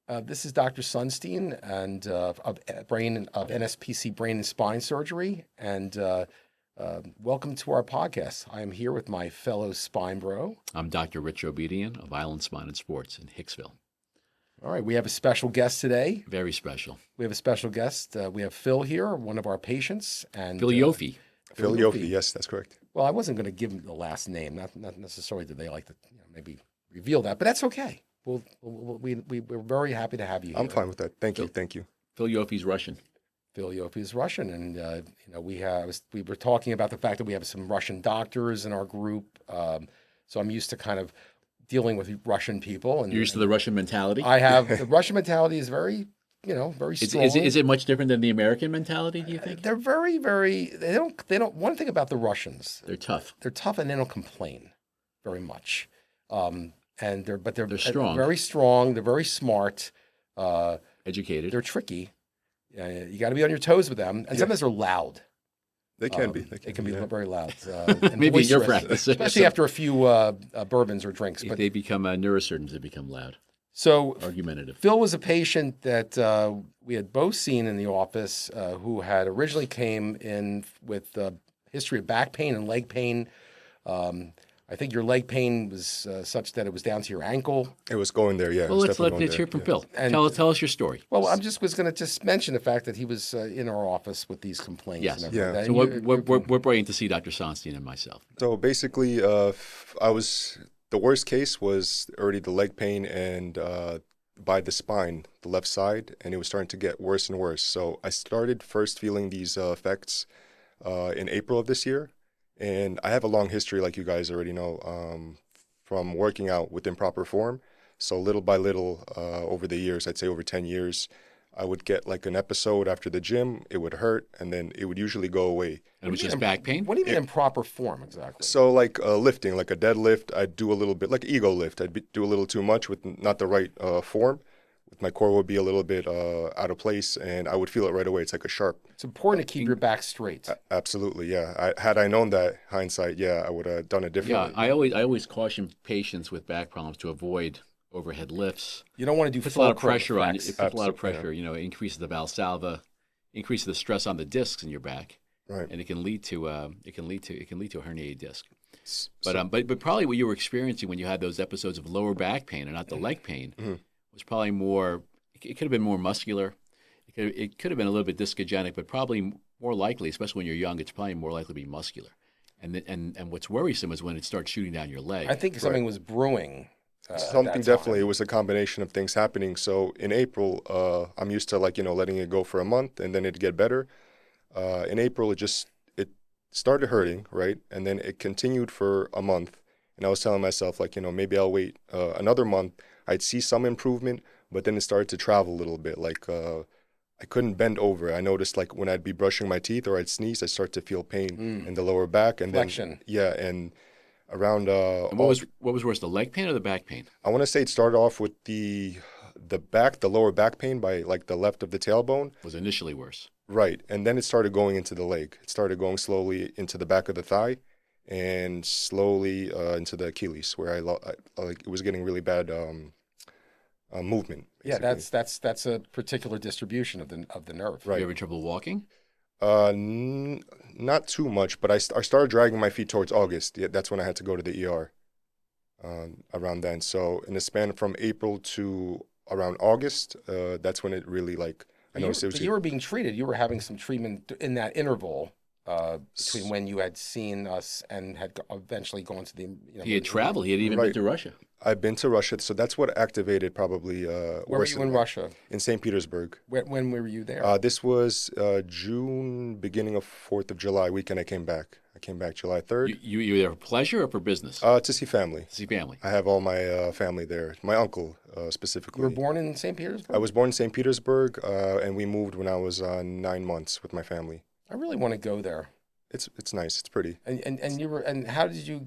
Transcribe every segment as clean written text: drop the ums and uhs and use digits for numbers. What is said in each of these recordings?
This is Dr. Sunstein and of NSPC Brain and Spine Surgery, and welcome to our podcast. I am here with my fellow spine bro. I'm Dr. Rich Obedian of Island Spine and Sports in Hicksville. All right, we have a special guest today. Very special. We have a special guest. We have Phil here, one of our patients, and Phil Yofi. Phil Yofi, yes, that's correct. Well, I wasn't going to give him the last name. Not necessarily that they like to maybe reveal that, but that's okay. We're very happy to have you here. I'm fine with that. Thank you. Phil Yofi's Russian. Phil Yofi is Russian, and we were talking about the fact that we have some Russian doctors in our group. So I'm used to kind of dealing with Russian people. And You're used to the Russian mentality? I have. The Russian mentality is very strong. Is it much different than the American mentality, do you think? They're very, they don't, one thing about the Russians. They're tough. They're tough and they don't complain very much. And they're strong. Very strong. They're very smart. Educated. They're tricky. You got to be on your toes with them. And sometimes they're loud. They can be. They can be very loud. And maybe in your practice. Especially after a few bourbons or drinks. But they become neurosurgeons, they become loud. So argumentative. Phil was a patient that we had both seen in the office who had originally came in with a history of back pain and leg pain. I think your leg pain was such that it was down to your ankle. It was going there, yeah. Well, let's hear from Phil. And tell us your story. Well, I was going to just mention the fact that he was in our office with these complaints. Yes. And yeah. So we're bringing to see Dr. Sonstein and myself. So basically, the worst case was already the leg pain and by the spine, the left side, and it was starting to get worse and worse. So I started first feeling these effects in April of this year. And I have a long history, like you guys already know, from working out with improper form. So little by little, over the years, I'd say over 10 years, I would get like an episode after the gym, it would hurt, and then it would usually go away. And it was just back pain? What do you mean improper form exactly? So like lifting, like a deadlift, I'd do a little bit, like ego lift, do a little too much with not the right form. My core would be a little bit out of place, and I would feel it right away. It's like a sharp. It's important to keep your back straight. Absolutely, yeah. Had I known that, hindsight, yeah, I would have done it differently. Yeah, I always caution patients with back problems to avoid overhead lifts. You don't want to do. It puts a lot of pressure on you. It puts Absolutely, a lot of pressure. Yeah. It increases the valsalva, increases the stress on the discs in your back, right? And it can lead to a herniated disc. But probably what you were experiencing when you had those episodes of lower back pain and not the leg pain. Mm-hmm. Was probably more. It could have been more muscular. It could have been a little bit discogenic, but probably more likely, especially when you're young, it's probably more likely to be muscular. And what's worrisome is when it starts shooting down your leg. I think something was brewing. Something definitely. It was a combination of things happening. So in April, I'm used to letting it go for a month and then it'd get better. In April, it started hurting, right, and then it continued for a month. And I was telling myself maybe I'll wait another month. I'd see some improvement, but then it started to travel a little bit. I couldn't bend over. I noticed when I'd be brushing my teeth or I'd sneeze, I start to feel pain in the lower back. And flexion. Then, and around. And what was worse, the leg pain or the back pain? I want to say it started off with the lower back pain by the left of the tailbone. Was initially worse. Right, and then it started going into the leg. It started going slowly into the back of the thigh, and slowly into the Achilles, where it was getting really bad movement. Basically. Yeah, that's a particular distribution of the nerve. Right. You having trouble walking? Not too much, but I started dragging my feet towards August. Yeah, that's when I had to go to the ER. Around then, so in the span from April to around August, that's when it really I noticed it was. You were being treated. You were having some treatment in that interval. Between when you had seen us and had eventually gone to the. He had traveled. He had even been to Russia. I've been to Russia, so that's what activated probably. Where were you in Russia? In St. Petersburg. When were you there? This was June, beginning of 4th of July weekend. I came back. I came back July 3rd. You were there for pleasure or for business? To see family. To see family. I have all my family there. My uncle specifically. You were born in St. Petersburg? I was born in St. Petersburg, and we moved when I was 9 months with my family. I really want to go there. It's nice. It's pretty. And how did you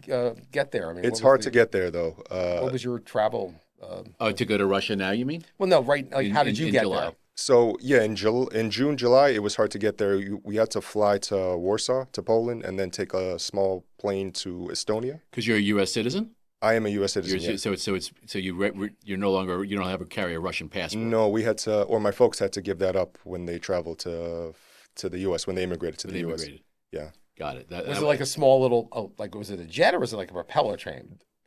get there? I mean, it's hard to get there though. What was your travel? To go to Russia now? You mean? Well, no, right. How did you get July? there? So yeah, in June, July, it was hard to get there. We had to fly to Warsaw, to Poland, and then take a small plane to Estonia. Because you're a U.S. citizen? I am a U.S. citizen. Yeah. You're no longer you don't have to carry a Russian passport. No, we had to, or my folks had to give that up when they traveled to the U.S. when they immigrated to When the they U.S. immigrated. Yeah. Got it. Was it like a small little, like, was it a jet or was it like a propeller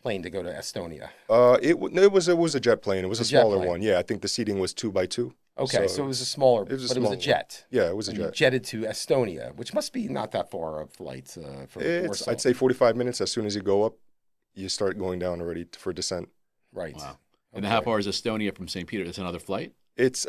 plane to go to Estonia? It was a jet plane. It was A a jet smaller plane. one. Yeah, I think the seating was 2x2. Okay, so it was a smaller, it was a but it was a small one. jet. Yeah, it was a And you jet. jetted to Estonia, which must be not that far a flight from Warsaw. I'd say 45 minutes. As soon as you go up, you start going down already for descent. Right. Wow. And how far is Estonia from St. Peter? It's another flight? It's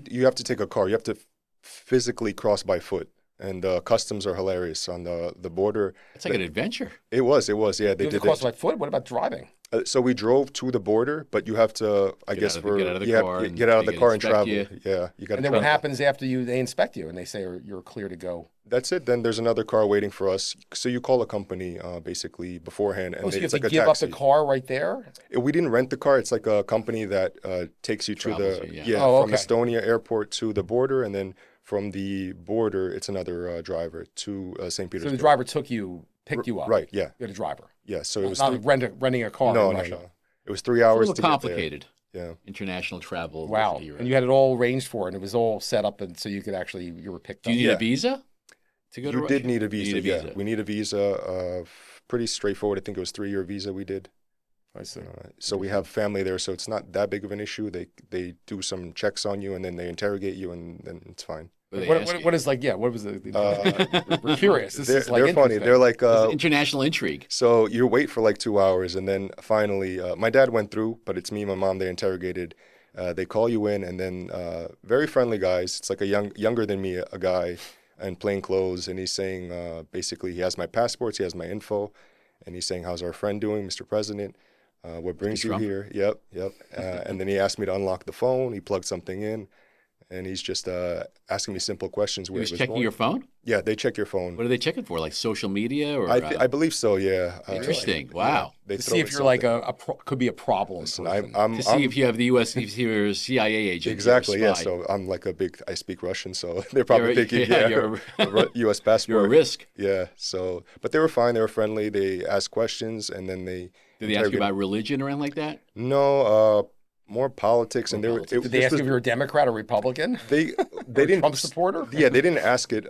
you have to take a car. You have to physically cross by foot, and customs are hilarious on the border. It's like an adventure. It was. Yeah, they You have to did cross it. by foot? What about driving? So we drove to the border, but you have to, Get out of the car and get out of they the can car and inspect travel. you. Yeah, you got to. And then what happens after they inspect you and they say you're clear to go? That's it. Then there's another car waiting for us. So you call a company basically beforehand, and Oh, so you have it's to like a give taxi. up the car right there? We didn't rent the car. It's like a company that takes you to Travels the you, yeah. Oh, from okay. Estonia airport to the border, and then from the border, it's another driver to St. So Petersburg. the driver picked you up. Right. Yeah. You're the driver. Yeah. So it was Not renting a car no, in no, Russia. no. It was 3 It's a hours little to get complicated. there. Yeah. International travel. Wow. Europe. And you had it all arranged for, and it was all set up, and so you could actually, you were picked Do up. you need Yeah. a visa to go to You Russia? did need a visa. You need a visa. Yeah. We need a visa. Pretty straightforward. I think it was 3-year visa we did. I see. So we have family there, so it's not that big of an issue. They do some checks on you, and then they interrogate you, and then it's fine. What do they ask you? What is like, yeah, what was we're curious. This is like they're funny. interesting. They're like It's international intrigue. so you wait for like 2 hours, and then finally, my dad went through, but it's me and my mom. They interrogated. They call you in, and then very friendly guys. It's like a younger than me, a guy in plain clothes, and he's saying basically he has my passports, he has my info, and he's saying, "How's our friend doing, Mr. President? What brings you Trump? here?" Yep. And then he asked me to unlock the phone. He plugged something in, and he's just asking me simple questions. He Where was it was checking going. your phone? Yeah, they check your phone. What are they checking for? Like social media or I believe so. Yeah. interesting. Wow. They To throw see in if you're like something. could be a problem. Listen, person. To see if you have the U.S. if you're a CIA agent. Exactly, you're a yeah. spy. So I'm like I speak Russian, so they're probably You're a- thinking, yeah, yeah, U.S. You're passport. a risk. Yeah, so, but they were fine, they were friendly, they asked questions, and then they Did they ask you about religion or anything like that? No, more politics, and More they were, politics. Did they ask if you're a Democrat or Republican? they Or a didn't, Trump supporter? yeah, they didn't ask it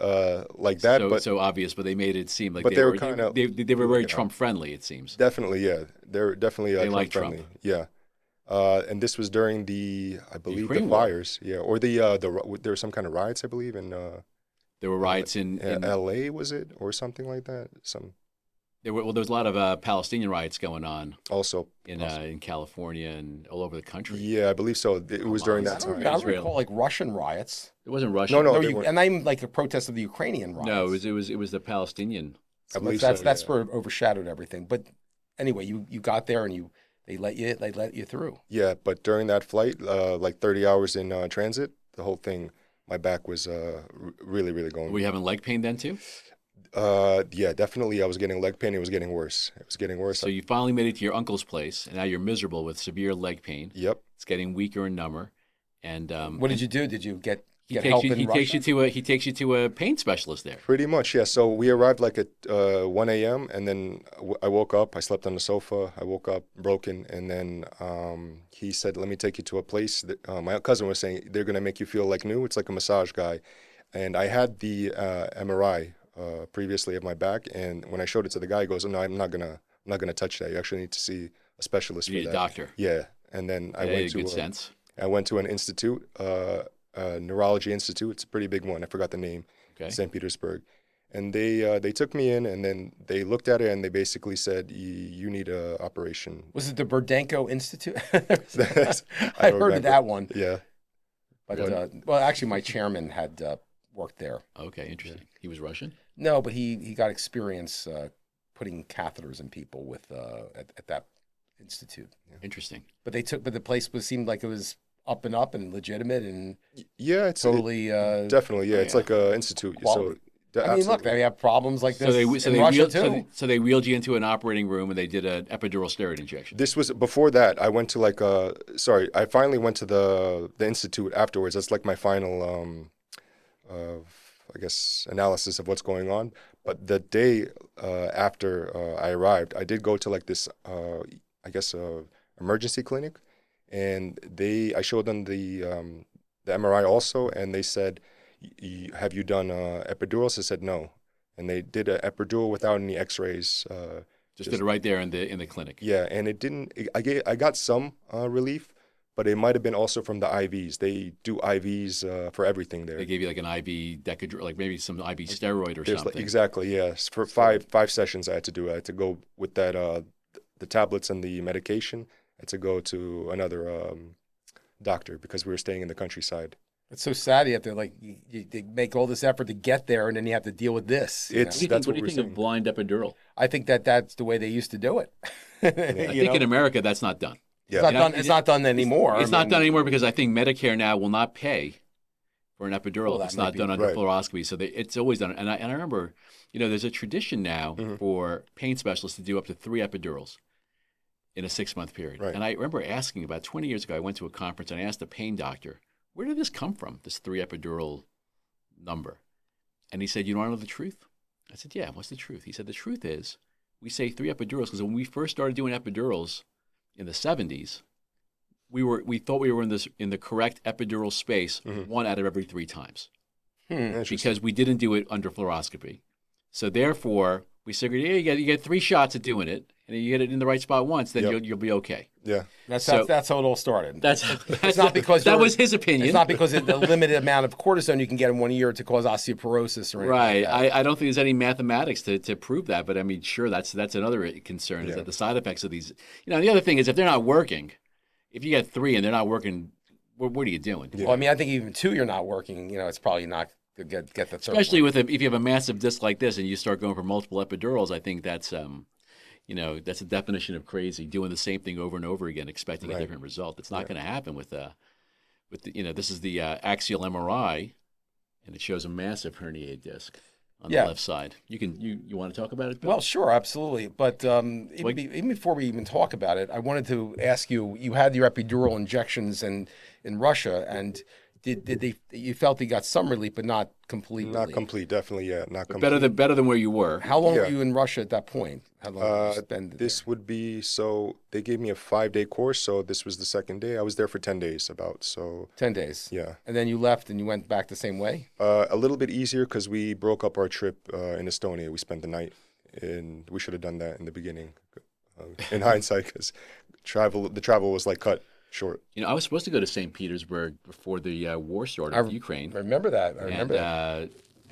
like that, so, but so obvious, but they made it seem like but they were kinda- they were very Trump friendly. It seems. definitely, yeah, they're definitely They Trump like friendly, Trump. yeah. And this was during I believe, Ukraine the war. fires, yeah, or there were some kind of riots, I believe, in There were riots in L.A. was it, or something like that? there was a lot of Palestinian riots going on Also, in California and all over the country. yeah, I believe so. It was during I that don't, time. I don't Israel. recall like Russian riots. It wasn't Russia. No, No, they weren't. and I'm like a protest of the Ukrainian riots. No, it was the Palestinian. I believe that's so, that's yeah. sort of overshadowed everything. But anyway, you got there and they let you through. Yeah, but during that flight, like 30 hours in transit, the whole thing, my back was really, really going. Were you having leg pain then too? Yeah, definitely. I was getting leg pain. It was getting worse. It was getting worse. So you finally made it to your uncle's place, and now you're miserable with severe leg pain. Yep. It's getting weaker and number. And What did you do? Did you get he get takes help you, in he Russia? takes you to a pain specialist there. Pretty much, yeah. So we arrived like at 1 a.m. and then I woke up. I slept on the sofa. I woke up broken, and then he said, "Let me take you to a place that my cousin was saying they're gonna make you feel like new. It's like a massage guy." And I had the MRI previously of my back, and when I showed it to the guy, he goes, "Oh, no, I'm not gonna touch that. You actually need to see a specialist You for need a that." doctor. Yeah, and then I That went made to good sense. I went to an institute, neurology institute. It's a pretty big one. I forgot the name. Okay. St. Petersburg, and they took me in, and then they looked at it, and they basically said, "You need a operation." Was it the Burdenko Institute? I I don't heard of remember. that one. Yeah, But Yeah. well, actually, my chairman had worked there. Okay, interesting. He was Russian. No, but he got experience putting catheters in people with at that institute. Interesting. But the place seemed like it was up and legitimate and yeah, it's totally. definitely yeah. It's yeah. like a institute. Quality. So I mean, look, they have problems like this So they in Russia wheeled, too. so they wheeled you into an operating room and they did an epidural steroid injection. This was before that. I went to like I finally went to the institute afterwards. That's like my final I guess analysis of what's going on. But the day after I arrived, I did go to like this I guess, emergency clinic, and I showed them the MRI also, and they said, "Have you done epidurals?" I said no, and they did an epidural without any X-rays. Just did it right there in the clinic. Yeah, and it didn't. I got some relief, but it might have been also from the IVs. They do IVs for everything there. They gave you like an IV Decadron, like maybe some IV steroid or something. Exactly, yes. For five sessions, I had to do it. I had to go with that the tablets and the medication. I had to go to another doctor because we were staying in the countryside. It's so sad. You have to they make all this effort to get there, and then you have to deal with this. What do you think of blind epidural? I think that's the way they used to do it. I think in America that's not done. Yeah. It's not done anymore. It's not done anymore because I think Medicare now will not pay for an epidural if it's not done under fluoroscopy. So it's always done. And I remember, there's a tradition now for pain specialists to do up to 3 epidurals in a 6-month period. Right. And I remember asking about 20 years ago, I went to a conference and I asked a pain doctor, where did this come from, this 3 epidural number? And he said, you don't know the truth? I said, yeah, what's the truth? He said, the truth is we say 3 epidurals because when we first started doing epidurals in the 70s, we thought we were in the correct epidural space 1 out of every 3 times because we didn't do it under fluoroscopy. So therefore, we figured, yeah, you get 3 shots at doing it, and you get it in the right spot once, then you'll be okay. Yeah, that's how it all started. It's not because that was his opinion. It's not because of the limited amount of cortisone you can get in 1 year to cause osteoporosis or anything. Right. Like that. I don't think there's any mathematics to prove that, but I mean, sure, that's another concern is that the side effects of these. The other thing is if they're not working, if you get 3 and they're not working, what are you doing? Yeah. Well, I mean, I think even 2 you're not working. It's probably not to get the third. Especially if you have a massive disc like this and you start going for multiple epidurals, I think that's that's a definition of crazy, doing the same thing over and over again, expecting a different result. It's not going to happen with this is the axial MRI, and it shows a massive herniated disc on the left side. You want to talk about it, Bill? Well, sure, absolutely. But even before we even talk about it, I wanted to ask you. You had your epidural injections in Russia, and you felt you got some relief, but not complete relief? Not complete, definitely, not complete. Better than where you were. How long were you in Russia at that point? How long did you spend This there? would be, so they gave me a 5-day course, so this was the 2nd day. I was there for 10 days 10 days. Yeah. And then you left and you went back the same way? A little bit easier because we broke up our trip in Estonia. We spent the night, and we should have done that in the beginning in hindsight because the travel was cut short. I was supposed to go to St. Petersburg before the war started with Ukraine. I remember that.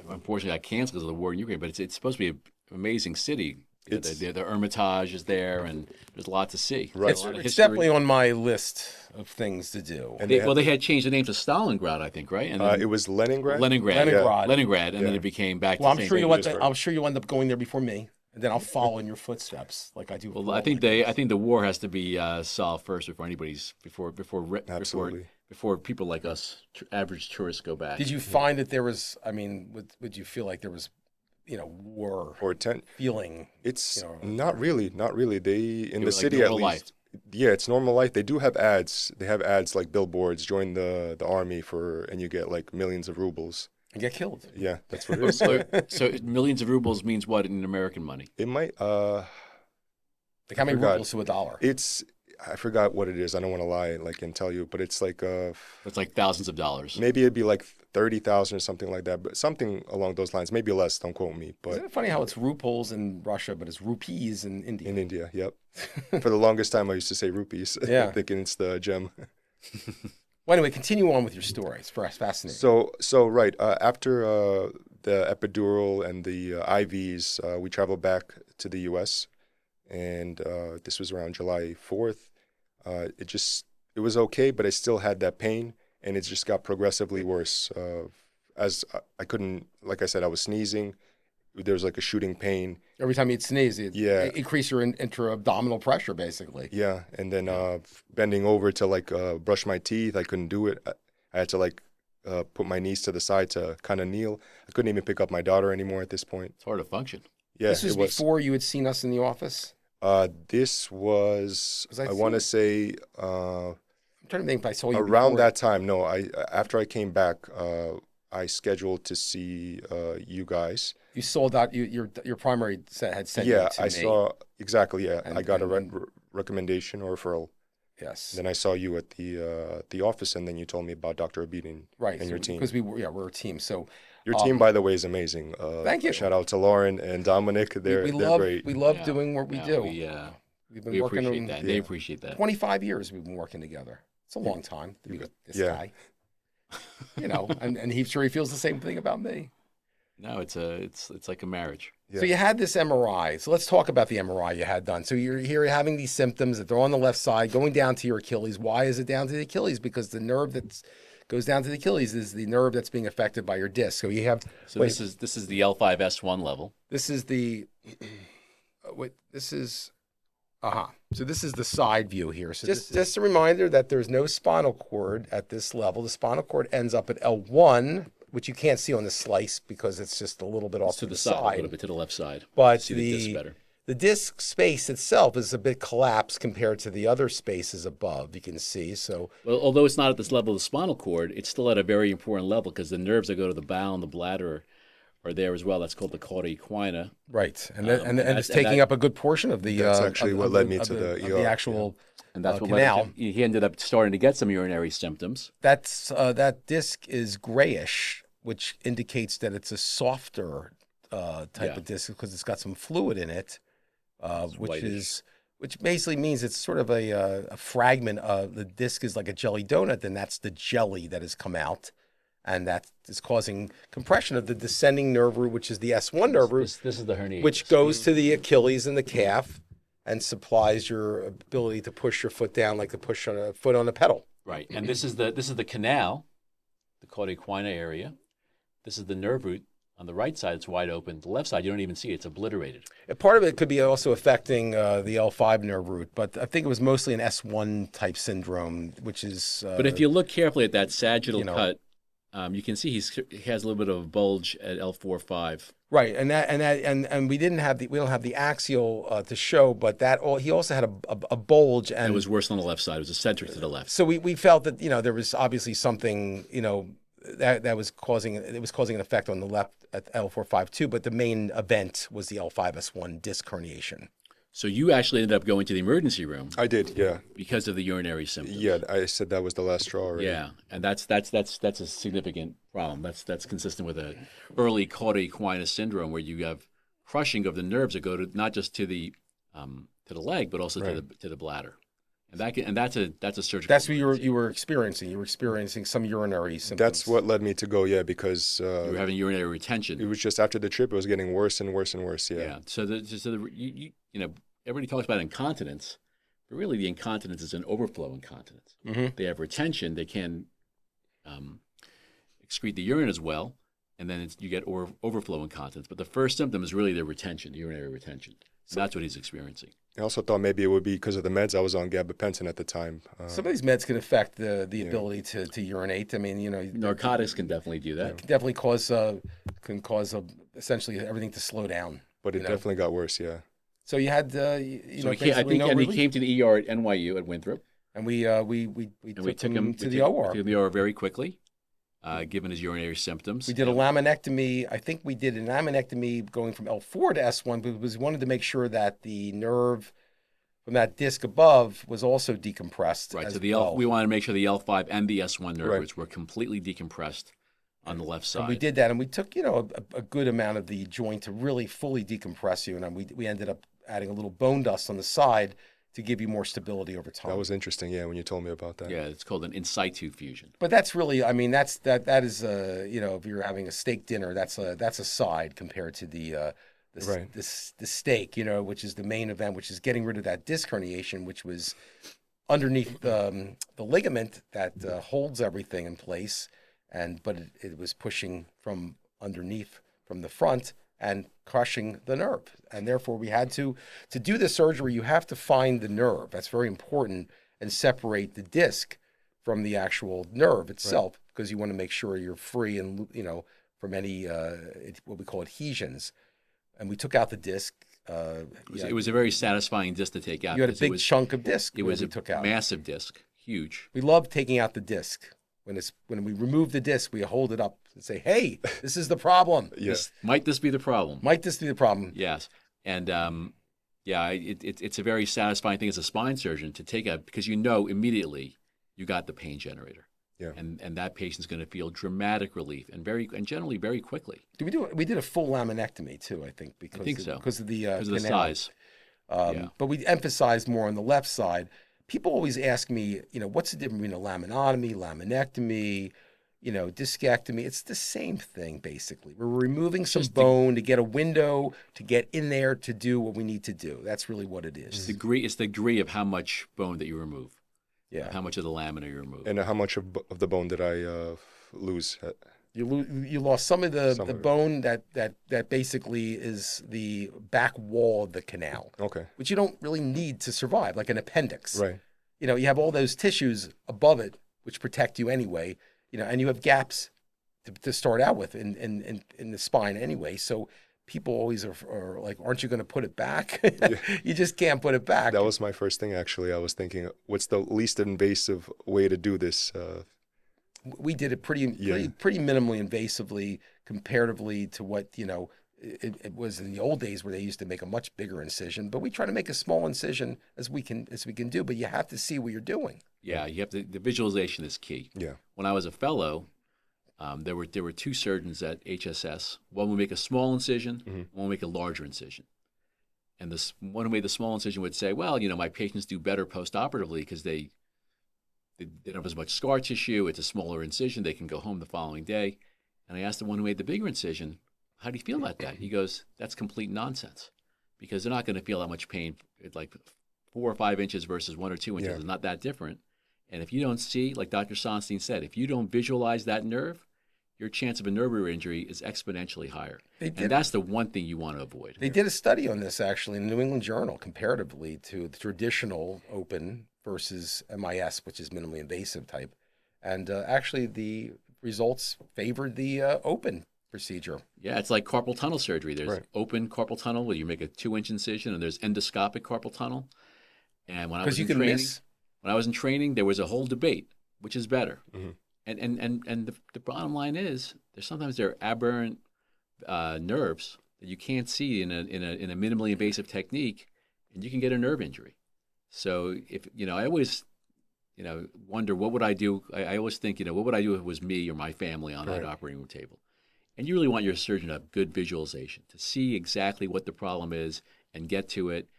Unfortunately, I canceled because of the war in Ukraine, but it's supposed to be an amazing city. The Hermitage is there, and there's a lot to see. Right. It's definitely on my list of things to do. And they had changed the name to Stalingrad, I think, right? And it was Leningrad. Leningrad, and then it became back to St. Petersburg. I'm sure you'll end up going there before me. And then I'll follow in your footsteps like I do. Well, I think the war has to be solved first before people like us, average tourists, go back. Did you find that there was? I mean, would you feel like there was, war or feeling? It's not really. They in the city like at least. Life. Yeah, it's normal life. They do have ads. They have ads like billboards. Join the army and you get millions of rubles. And get killed. Yeah, that's what it is. So millions of rubles means what in American money? It might. Like how many rubles to a dollar? I forgot what it is. I don't want to lie and tell you, but it's it's like thousands of dollars. Maybe it'd be like 30,000 or something like that, but something along those lines. Maybe less. Don't quote me. But isn't it funny how it's rubles in Russia, but it's rupees in India? In India, yep. For the longest time, I used to say rupees, thinking it's the gem. Well, anyway, continue on with your story. It's fascinating. So right after the epidural and the IVs, we traveled back to the U.S. and this was around July 4th. It was okay, but I still had that pain, and it just got progressively worse. As I couldn't, like I said, I was sneezing. There was a shooting pain. Every time you'd sneeze, it increase your intra-abdominal pressure, basically. Yeah, and then bending over to brush my teeth, I couldn't do it. I had to put my knees to the side to kind of kneel. I couldn't even pick up my daughter anymore at this point. It's hard to function. Yeah, this was before you had seen us in the office? This was, I want to say, I'm trying to think if I saw you around before. that time. No, after I came back, I scheduled to see you guys. You sold out. Your primary had sent you to me. I saw exactly. Yeah, I got a recommendation or referral. Yes. Then I saw you at the office, and then you told me about Dr. Abid and your team. Because we're a team. So Your team, by the way, is amazing. thank you. Shout out to Lauren and Dominic. They're great. We love doing what we do. We've been We working appreciate on that. They appreciate that. 25 years. We've been working together. It's a long time to be with this guy. And he's sure he feels the same thing about me. No, it's like a marriage. So you had this MRI. So let's talk about the MRI you had done. So you're here having these symptoms that they're on the left side, going down to your Achilles. Why is it down to the Achilles? Because the nerve that goes down to the Achilles is the nerve that's being affected by your disc. So you have. So this is the L5S1 level. This is the. This is. So this is the side view here. So just a reminder that there's no spinal cord at this level. The spinal cord ends up at L1, which you can't see on the slice because it's just a little bit off to the side, a little bit to the left side. But see the disc better. The disc space itself is a bit collapsed compared to the other spaces above. You can see. So, well, although it's not at this level of the spinal cord, it's still at a very important level because the nerves that go to the bowel and the bladder are there as well. That's called the cauda equina. Right, and it's taking up a good portion of the. That's actually what led me to the actual. And that's what canal. He ended up starting to get some urinary symptoms. That disc is grayish, which indicates that it's a softer type of disc because it's got some fluid in it, which basically means it's sort of a fragment of the disc is like a jelly donut. Then that's the jelly that has come out, and that is causing compression of the descending nerve root, which is the S1 nerve root. This is the hernia, which goes to the Achilles and the calf, and supplies your ability to push your foot down like to push on a foot on a pedal. Right, and this is the canal, the cauda equina area. This is the nerve root. On the right side, it's wide open. The left side, you don't even see it. It's obliterated. Part of it could be also affecting the L5 nerve root, but I think it was mostly an S1 type syndrome, which is. But if you look carefully at that sagittal cut, you can see he has a little bit of a bulge at L4-5. Right, and we don't have the axial to show, but he also had a bulge, and it was worse on the left side. It was eccentric to the left. So we felt that there was obviously something that was causing an effect on the left at L4-5 too, but the main event was the L5S1 disc herniation. So you actually ended up going to the emergency room. I did, yeah. Because of the urinary symptoms. Yeah, I said that was the last straw already. Yeah, and that's a significant problem. That's consistent with a early cauda equina syndrome where you have crushing of the nerves that go to not just to the leg but also to the bladder. And that's a surgical. That's what you were experiencing. You were experiencing some urinary symptoms. That's what led me to go. Yeah, because you were having urinary retention. It was just after the trip, it was getting worse and worse and worse. Yeah. Yeah. So everybody talks about incontinence, but really the incontinence is an overflow incontinence. Mm-hmm. They have retention. They can excrete the urine as well, and then you get overflow incontinence. But the first symptom is really the retention, the urinary retention. So that's what he's experiencing. I also thought maybe it would be because of the meds. I was on gabapentin at the time. Some of these meds can affect the ability to urinate. I mean, narcotics can definitely do that. Can definitely cause essentially everything to slow down. But it definitely got worse. Yeah. So you had he came to the ER at NYU at Winthrop, and we took him to the OR. We took him to the OR very quickly. Given his urinary symptoms. We did a laminectomy. I think we did a laminectomy going from L4 to S1 because we wanted to make sure that the nerve from that disc above was also decompressed. Right. So we wanted to make sure the L5 and the S1 nerve roots were completely decompressed on the left side. And we did that, and we took a good amount of the joint to really fully decompress you, and we ended up adding a little bone dust on the side to give you more stability over time. That was interesting, when you told me about that. Yeah, it's called an in situ fusion. But that's really, that is if you're having a steak dinner, that's a side compared to the steak, which is the main event, which is getting rid of that disc herniation, which was underneath the ligament that holds everything in place, but it was pushing from underneath from the front and crushing the nerve. And therefore we had to do the surgery, you have to find the nerve. That's very important, and separate the disc from the actual nerve itself, because you want to make sure you're free and, from any, what we call adhesions. And we took out the disc. It was a very satisfying disc to take out. You had a big chunk of disc. It was took out. Massive disc, huge. We love taking out the disc. When we remove the disc, we hold it up and say, "Hey, this is the problem." Yes. Might this be the problem? Might this be the problem? Yes. And Yeah, it's a very satisfying thing as a spine surgeon to take because you know immediately you got the pain generator. Yeah. And that patient's going to feel dramatic relief and generally very quickly. We did a full laminectomy too, I think, I think so. because of the Because of the canal. size. Yeah. But we emphasize more on the left side. People always ask me, what's the difference between a laminotomy, laminectomy, discectomy? It's the same thing, basically. We're removing some bone to get a window to get in there to do what we need to do. That's really what it is. It's the degree of how much bone that you remove. Yeah. How much of the lamina you remove. And how much of the bone did I lose? You lost some of the bone that basically is the back wall of the canal. Okay. Which you don't really need to survive, like an appendix. Right. You have all those tissues above it which protect you anyway. And you have gaps to start out with in the spine anyway. So people always are like, aren't you going to put it back? Yeah. You just can't put it back. That was my first thing, actually. I was thinking, what's the least invasive way to do this? We did it pretty minimally invasively comparatively to what, it was in the old days where they used to make a much bigger incision, but we try to make a small incision as we can do, but you have to see what you're doing. Yeah, you have the visualization is key. Yeah. When I was a fellow, there were two surgeons at HSS. One would make a small incision, one would make a larger incision. And this one who made the small incision would say, well, my patients do better post-operatively because they don't have as much scar tissue. It's a smaller incision. They can go home the following day. And I asked the one who made the bigger incision, how do you feel about that? He goes, that's complete nonsense because they're not going to feel that much pain. It's like 4 or 5 inches versus 1 or 2 inches. It's not that different. And if you don't see, like Dr. Sonstein said, if you don't visualize that nerve, your chance of a nerve injury is exponentially higher. And that's the one thing you want to avoid. They did a study on this actually in the New England Journal comparatively to the traditional open versus MIS, which is minimally invasive type. And actually the results favored the open procedure. Yeah, it's like carpal tunnel surgery. There's open carpal tunnel where you make a 2-inch incision, and there's endoscopic carpal tunnel. And when I was in training, there was a whole debate, which is better. And the bottom line is, sometimes there are aberrant nerves that you can't see in a minimally invasive technique, and you can get a nerve injury. So if I always wonder what would I do. I always think what would I do if it was me or my family on that operating room table. And you really want your surgeon to have good visualization to see exactly what the problem is and get to it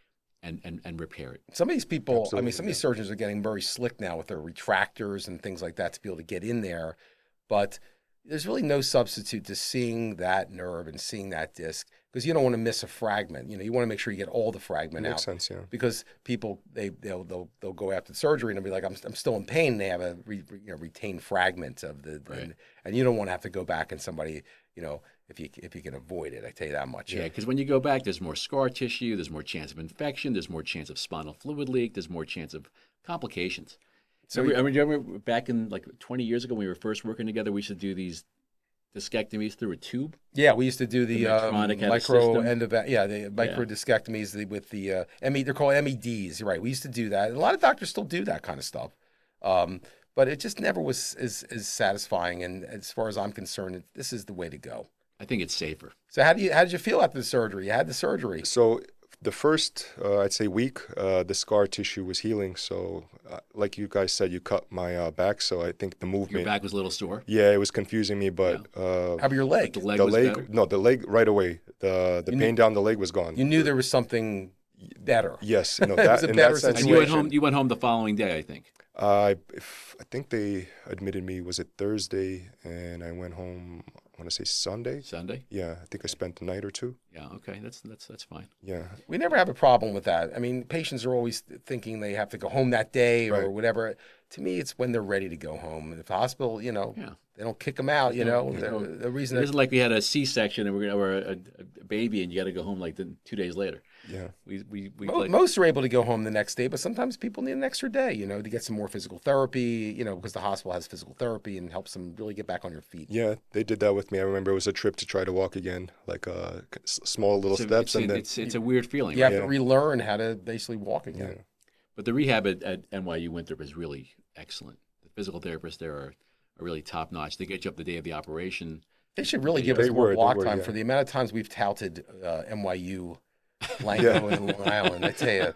and repair it. Some of these people, some of these surgeons are getting very slick now with their retractors and things like that to be able to get in there. But there's really no substitute to seeing that nerve and seeing that disc because you don't want to miss a fragment. You want to make sure you get all the fragment out. Makes sense, yeah. Because people they'll go after the surgery and they'll be like, I'm still in pain. And they have a retained fragment of and you don't want to have to go back and somebody. If you can avoid it, I tell you that much. Yeah, because when you go back, there's more scar tissue, there's more chance of infection, there's more chance of spinal fluid leak, there's more chance of complications. So I remember back in like 20 years ago when we were first working together, we used to do these discectomies through a tube. Yeah, we used to do the micro discectomies with the they're called MEDs. You're right. We used to do that. And a lot of doctors still do that kind of stuff. But it just never was as satisfying. And as far as I'm concerned, this is the way to go. I think it's safer. So how did you feel after the surgery? You had the surgery. So the first, I'd say week, the scar tissue was healing. So like you guys said, you cut my back. So I think the movement. Your back was a little sore? Yeah, it was confusing me. But how about your leg? The leg right away. The pain down the leg was gone. You knew there was something better. Yes. That, it was a better situation. And you went home the following day, I think. I think they admitted me, was it Thursday, and I went home, I want to say Sunday. Sunday? Yeah, I think I spent a night or two. Yeah, okay, that's fine. Yeah. We never have a problem with that. I mean, patients are always thinking they have to go home that day or whatever. To me, it's when they're ready to go home. If the hospital, they don't kick them out, the reason it isn't like we had a C-section or a baby and you got to go home like 2 days later. Yeah. Most are able to go home the next day, but sometimes people need an extra day, to get some more physical therapy, because the hospital has physical therapy and helps them really get back on your feet. Yeah, they did that with me. I remember it was a trip to try to walk again, like small little steps. It's a weird feeling. You have to relearn how to basically walk again. Yeah. But the rehab at NYU Winthrop is really excellent. The physical therapists there are really top notch. They get you up the day of the operation. They should really give us more block time for the amount of times we've touted NYU Blanco and Long Island. I tell you,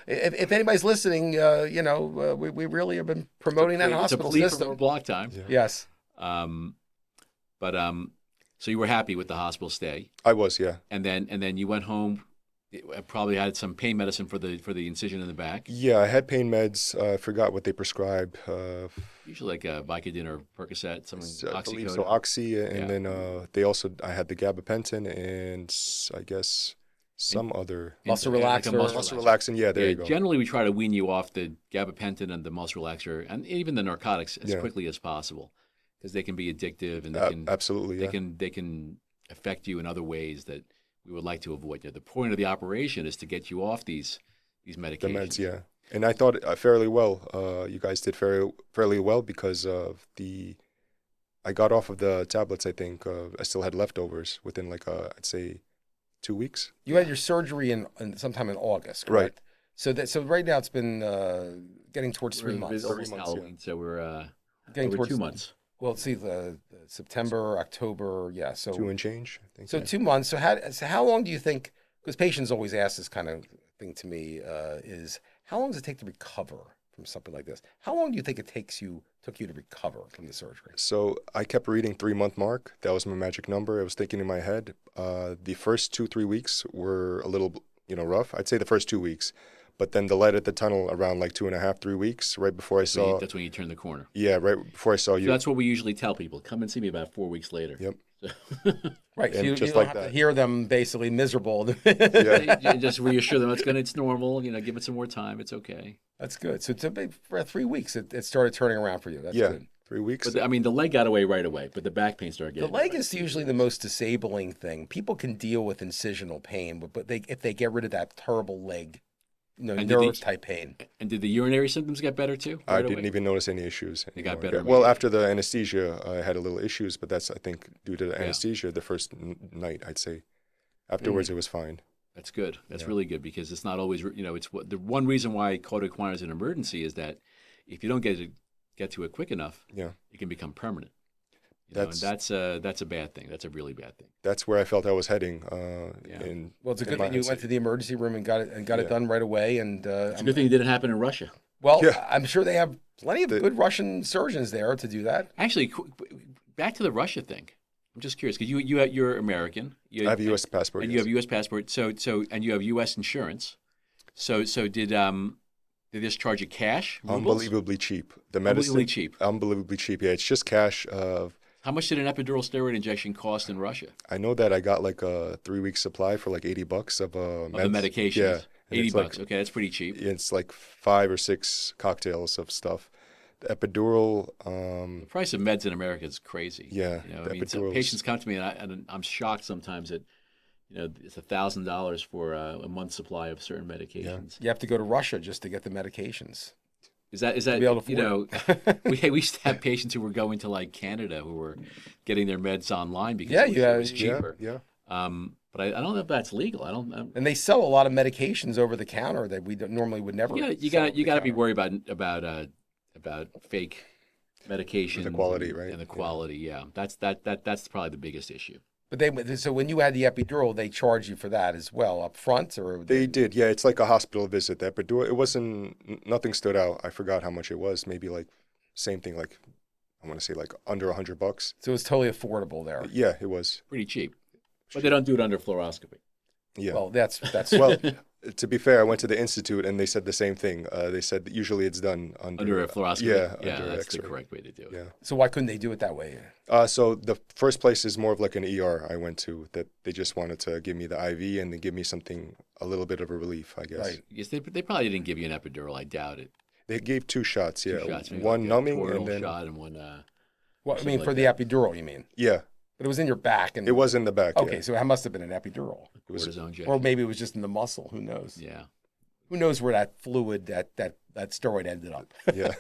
if anybody's listening, we really have been promoting that It's a hospital plea for more system. block time. Yeah. Yes. Um, but so you were happy with the hospital stay, I was, yeah. and then you went home. Probably had some pain medicine for the incision in the back. Yeah, I had pain meds. I forgot what they prescribed. Usually like a Vicodin or Percocet, something I believe oxycodone. so, Oxy, and Yeah. then they also, I had the gabapentin and I guess some other Muscle Like a relaxer. muscle relaxant. Yeah, there Yeah, you go. generally we try to wean you off the gabapentin and the muscle relaxer and even the narcotics as Yeah. quickly as possible because they can be addictive and Absolutely, yeah. they can affect you in other ways that we would like to avoid. The point of the operation is to get you off these medications. The meds, yeah. And I thought fairly well. You guys did fairly well because I got off of the tablets. I think I still had leftovers within like I'd say 2 weeks. You had your surgery in sometime in August, Right. correct? So right now it's been getting towards We're 3 months. almost 3 months, Halloween, so we're Getting over towards 2 months. Well, let's see, the September, October, yeah. So 2 and change, I think. So 2 months. So how long do you think? Because patients always ask this kind of thing to me: is how long does it take to recover from something like this? How long do you think it took you to recover from the surgery? So I kept reading 3 month mark. That was my magic number. I was thinking in my head. The first 2-3 weeks were a little, rough. I'd say the first 2 weeks, but then the light at the tunnel around like 2.5-3 weeks, right before I saw. That's when you turn the corner. Yeah, right before I saw you. So that's what we usually tell people. Come and see me about 4 weeks later. Yep. Right. So And you just don't like have to that. hear them basically miserable. Yeah. You just reassure them it's normal. Give it some more time. It's okay. That's good. So for 3 weeks, it started turning around for you. That's Yeah, good. 3 weeks. But the leg got away right away, but the back pain started The getting. leg is usually the most disabling thing. People can deal with incisional pain, but if they get rid of that terrible leg, And did nerve type pain. And did the urinary symptoms get better too? I right didn't away? even notice any issues. They got anymore. better Yeah, well, immediately. after the anesthesia, I had a little issues, but that's, I think, due to the anesthesia the first night, I'd say. Afterwards, it was fine. That's good. That's Yeah. really good because it's not always. It's the one reason why code equine is an emergency is that if you don't get to it quick enough, Yeah. it can become permanent. And That's- that's a bad thing. That's a really bad thing. That's where I felt I was heading. Yeah. In, Well, it's a in good my thing you went hindsight. to the emergency room and got it Yeah. done right away. And It's a good thing it didn't happen in Russia. well, Yeah. I'm sure they have plenty of good Russian surgeons there to do that. Actually, back to the Russia thing. I'm just curious because you're American. I have a U.S. passport. and yes. you have U.S. passport. So and you have U.S. insurance. So did they just charge you cash? Rubles? Unbelievably cheap. The medicine. Unbelievably cheap. Unbelievably cheap. Yeah, it's just cash. How much did an epidural steroid injection cost in Russia? I know that I got like a 3-week supply for like $80 of Of the meds. medications. Yeah, and $80. it's like- Okay, that's pretty cheap. It's like 5 or 6 cocktails of stuff. The epidural. The price of meds in America is crazy. Yeah, You know, the I mean, some epidurals. patients come to me, and I'm shocked sometimes that it's $1,000 for a month's supply of certain medications. You have to go to Russia just to get the medications. Is that be able to you know? afford we used to have patients who were going to like Canada who were getting their meds online because Yeah, it was Yeah, cheaper. yeah. But I don't know if that's legal. I don't. And they sell a lot of medications over the counter that we normally would never. You sell got over the to be counter. worried about fake medication The quality, right? And the Yeah. quality, yeah. That's probably the biggest issue. But so when you had the epidural, they charge you for that as well up front, or They did, yeah. It's like a hospital visit. The epidural, it wasn't, nothing stood out. I forgot how much it was. Maybe like, same thing, like, I want to say like under $100. so it's totally affordable there. Yeah, it was. Pretty cheap. But they don't do it under fluoroscopy. Yeah. Well, that's Well, to be fair, I went to the institute and they said the same thing. They said that usually it's done Under a fluoroscopy. Yeah, yeah, under that's the X-ray. correct way to do it. Yeah. so why couldn't they do it that way? So the first place is more of like an ER I went to that they just wanted to give me the IV and then give me something, a little bit of a relief, I guess. Right. Yes, they probably didn't give you an epidural. I doubt it. They gave 2 shots, yeah. Two shots, maybe One like a numbing toral and then, shot and one. Well, I Something mean, like for the epidural, you mean? yeah, But it was in your back, and it was in the back. okay. Yeah. So it must have been an epidural, was- cortisone injection. or maybe it was just in the muscle. Who knows? Yeah. Who knows where that fluid, that steroid ended up? Yeah.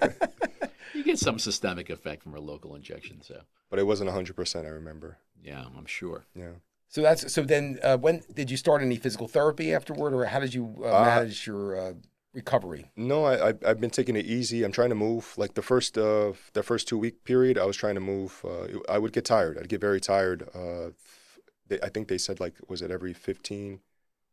You get some systemic effect from a local injection. So, But it wasn't 100%, I remember. yeah, I'm sure. Yeah. So then when did you start any physical therapy afterward, or how did you manage your recovery? No, I've been taking it easy. I'm trying to move. Like the first 2-week period, I was trying to move. I would get tired. I'd get very tired. I think they said like, was it every 15,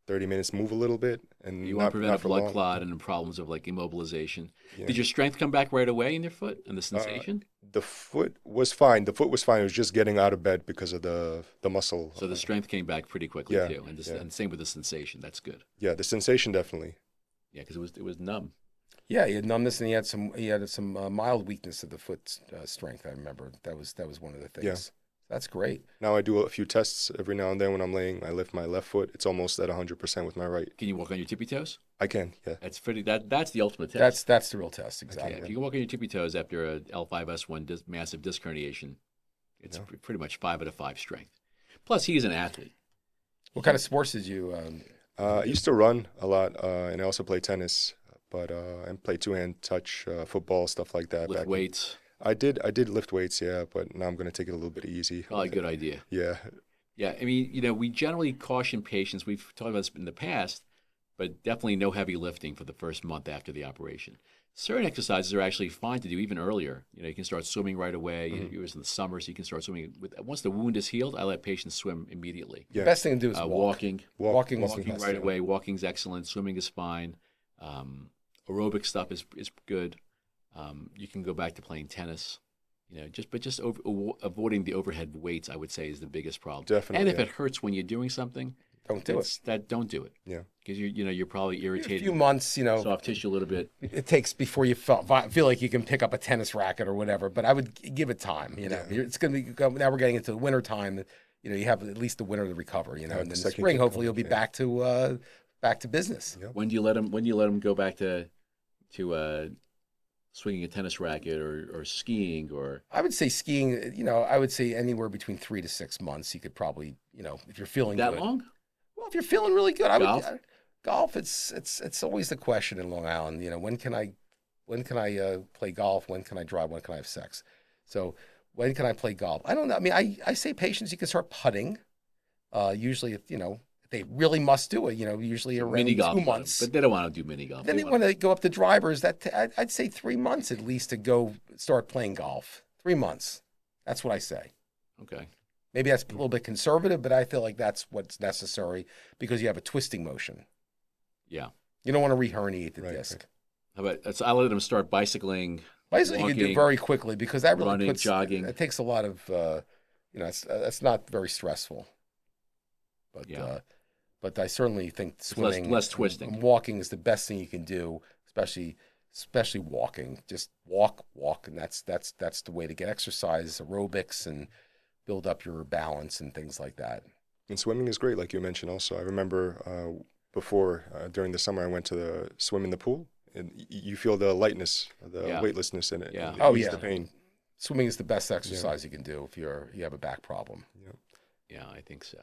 30 minutes, move a little bit, and You want to prevent a not for blood long. clot and problems of like immobilization. Yeah. Did your strength come back right away in your foot and the Uh, sensation? the foot was fine. The foot was fine. It was just getting out of bed because of the muscle. So the strength came back pretty quickly yeah, too, yeah. and same with the sensation. That's good. Yeah, the sensation definitely. Yeah, because it was numb. Yeah, he had numbness and he had some mild weakness of the foot strength. I remember that was one of the things. Yeah. That's great. Now I do a few tests every now and then when I'm laying. I lift my left foot. It's almost at 100% with my right. Can you walk on your tippy toes? I can, yeah. That's the ultimate test. That's the real test, Yeah, exactly. if you can walk on your tippy toes after a L5S1 massive disc herniation, it's Yeah. pretty much 5 out of 5 strength. Plus, he's an athlete. What kind of sports did you? I used to run a lot, and I also play tennis, but I play two-hand touch, football, stuff like that. Lift back weights. I did lift weights, yeah, but now I'm going to take it a little bit easy. Probably a good idea. Yeah, Yeah, I mean, we generally caution patients. We've talked about this in the past, but definitely no heavy lifting for the first month after the operation. Certain exercises are actually fine to do even earlier. You can start swimming right away. Mm-hmm. It was in the summer, so you can start swimming. Once the wound is healed, I let patients swim immediately. yeah. Best thing to do is walk. Walking. Walking is the Walking best right thing. away. Walking's excellent. Swimming is fine. Aerobic stuff is good. You can go back to playing tennis. Avoiding the overhead weights, I would say, is the biggest problem. Definitely, And if yeah. it hurts when you're doing something, Don't do it. don't do it. Yeah. Because you're probably A irritated. few months, Soft tissue a little bit. it takes before you feel like you can pick up a tennis racket or whatever. But I would give it time. It's going to be now. We're getting into the winter time. You have at least the winter to recover. And the then in the second spring, kid hopefully, you'll coming, be yeah. back to business. Yep. When do you let them go back to swinging a tennis racket or skiing or? I would say skiing. I would say anywhere between 3 to 6 months. You could probably, if you're feeling That good. long? Well, if you're feeling really good, Golf? Golf. It's always the question in Long Island. When can I play golf? When can I drive? When can I have sex? So when can I play golf? I don't know. I mean, I say patients, you can start putting. Usually, if they really must do it. Usually around Mini golf, 2 months. but they don't want to do mini golf. Then they want to go up to drivers. I'd say 3 months at least to go start playing golf. 3 months. That's what I say. Okay. Maybe that's a little bit conservative, but I feel like that's what's necessary because you have a twisting motion. Yeah. You don't want to re-herniate the Right, disc. How about? I let them start bicycling. Bicycle you can do Walking, very quickly because that really running, jogging. It takes a lot of, that's not very stressful. But Yeah. but I certainly think swimming, less twisting. and walking is the best thing you can do, especially walking. Just walk, and that's the way to get exercise, aerobics, and build up your balance and things like that. And swimming is great, like you mentioned also. I remember before, during the summer, I went to swim in the pool, and you feel the lightness, the Yeah. weightlessness in it. Yeah. and it Oh, eases yeah. the pain. Swimming is the best exercise you can do if you have a back problem. Yeah, I think so.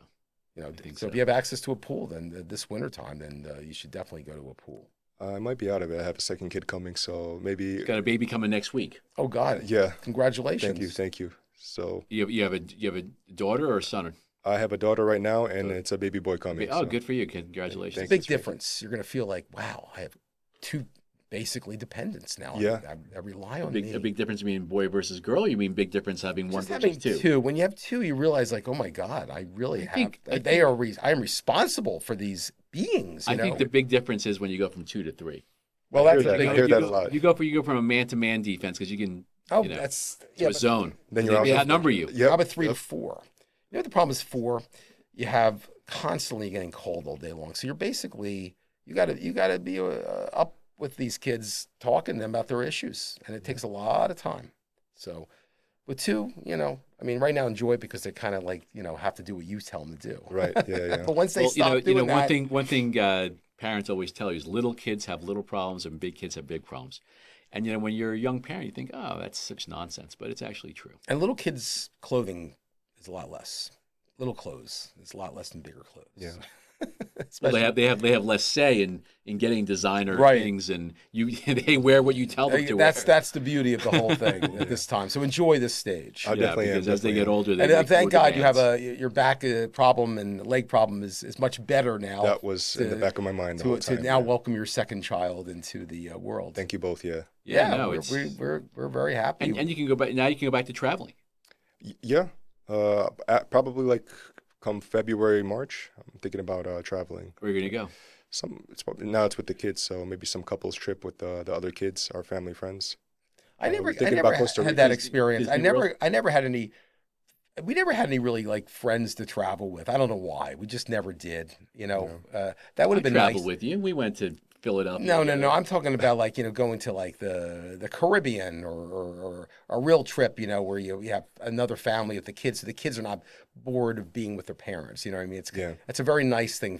think So if so. you have access to a pool, then this wintertime, then you should definitely go to a pool. I might be out of it. I have a second kid coming, so maybe. Got a baby coming next week. Oh God! Yeah. Congratulations. Thank you. So You have a daughter or a son? I have a daughter right now, and Good. it's a baby boy coming. Oh, so. good for you. Congratulations. Thank Big you. difference. You're going to feel like, wow, I have two basically dependents now. Yeah. I rely on A me. big difference between boy versus girl. Or you mean big difference having one Just versus having two? two. When you have two, you realize like, oh my God, I really I have. think- I They are. I am responsible for these beings. I You know? think the big difference is when you go from 2 to 3. well, I that's hear a that. big. I hear you that go, a lot. You go from a man-to-man defense because you can Oh, you know, that's to a but zone. Then you're They out. outnumber you. Yep. How about 3 to Yep. 4? You know the problem is 4. You have constantly getting cold all day long, so you're basically you got to be up with these kids talking to them about their issues, and it takes a lot of time. So with 2, I mean, right now enjoy it because they kind of like have to do what you tell them to do. Right. Yeah. But once they Well, stop doing that, one thing parents always tell you is little kids have little problems and big kids have big problems. And when you're a young parent, you think, oh, that's such nonsense, but it's actually true. and little kids' clothing is a lot less. Little clothes is a lot less than bigger clothes. Yeah. Well, Especially, they have less say in getting designer Right. things, and they wear what you tell them to wear. that's the beauty of the whole thing at this time. So enjoy this stage. I definitely am, because as they definitely get am. older, they And make thank more God you have demands. your back problem and leg problem is much better now. That was in the back of my mind the whole to time. now yeah. welcome your second child into the world. Thank you both. Yeah. No, it's we're very happy. and you can go back now. You can go back to traveling. Yeah. Probably like come February, March, I'm thinking about traveling. Where are you gonna go? Now it's with the kids, so maybe some couples trip with the other kids, our family friends. I never, We're I thinking never about Costa had Rica. that experience. Disney World? I never had any. We never had any really like friends to travel with. I don't know why. We just never did. That would I have been traveled nice. with you. We went to Philadelphia. No, no, together. no. I'm talking about like going to like the Caribbean or a real trip. Where you have another family with the kids, so the kids are not bored of being with their parents. You know what I mean? It's a very nice thing